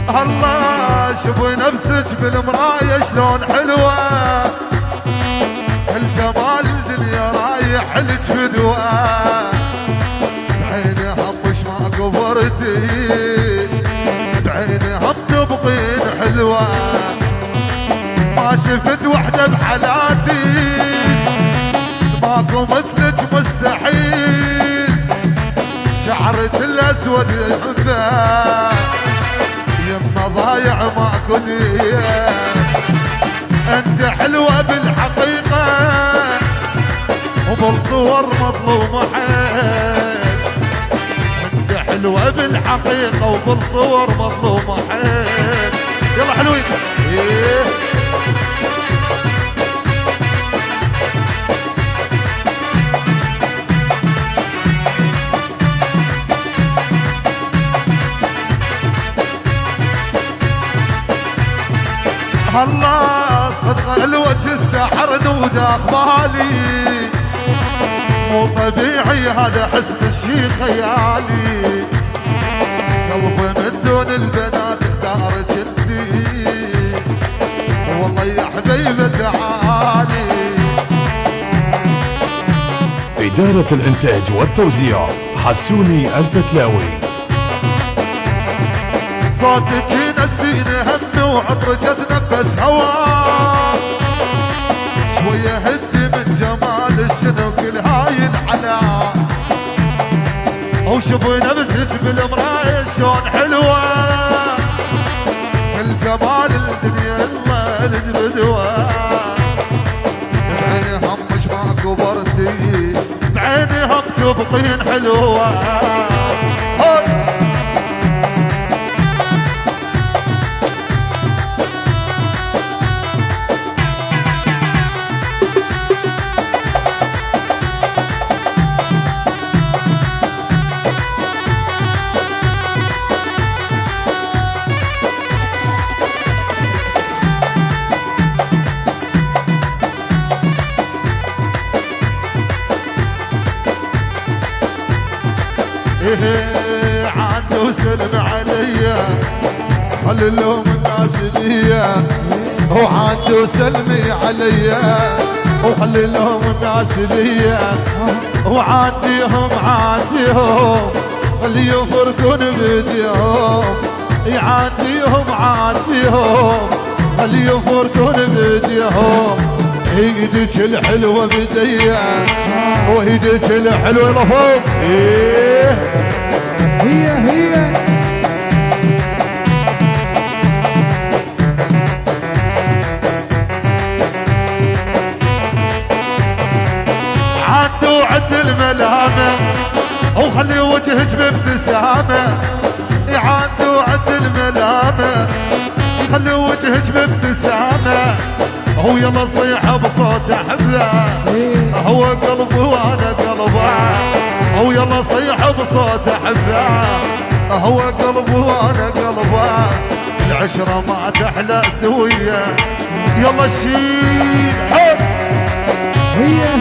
الله شوفي نفسك بالمراية شلون حلوة، الجمال الدنيا رايح لك فدوة، بعيني همش ما كبرتي، بعيني هم تبقين حلوة، ما شفت وحدة بحالاتي ماكو مثلك مستحيل، شعرك الاسود يحبه يما ضايع ماكو نيه، انت حلوة بالحقيقة وبالصور مظلومة حيل، انت حلوة بالحقيقة وبالصور مظلومة حيل. يلا حلوين إيه. الله صدق الوجه السحر نوداق بالي، مو طبيعي هذا حسن الشي خيالي، قلبي من دون البنات اختارك انتي، والله يا حبيبي تعالي. إدارة الإنتاج والتوزيع حسوني الفتلاوي. صوتك ينسيني هم وعطرك اتنفس هوا، شوية هدي من جمال الشنو كل هاي العلا، وشوفي نفسك بالمراية شلون حلوة، الجمال الدنيا الله الجبدوة، بعيني هم مش ما كبرتي، بعيني هم تبقين حلوة. إيه عاد وسلم عليا خلي اللوم الناس ليا، وعاد وسلمي عليا وخلي اللوم الناس ليا، وعاديهم عاديهم خلي يفرقون بيديهم، يعاديهم عاديهم خلي يفرقون بيديهم، ايدك الحلوة بديا وايدك الحلوة لفوق ايه هي عد وعد الملامة وخلي وجهك بابتسامة، عد وعد الملامة خلي وجهك بابتسامة، هو يلا صيح بصوت احبه هو قلبي وانا قلبه، هو يلا صيح بصوت احبه هو قلبي وانا قلبه، العشرة ما تحلى سوية يلا شيل حب هي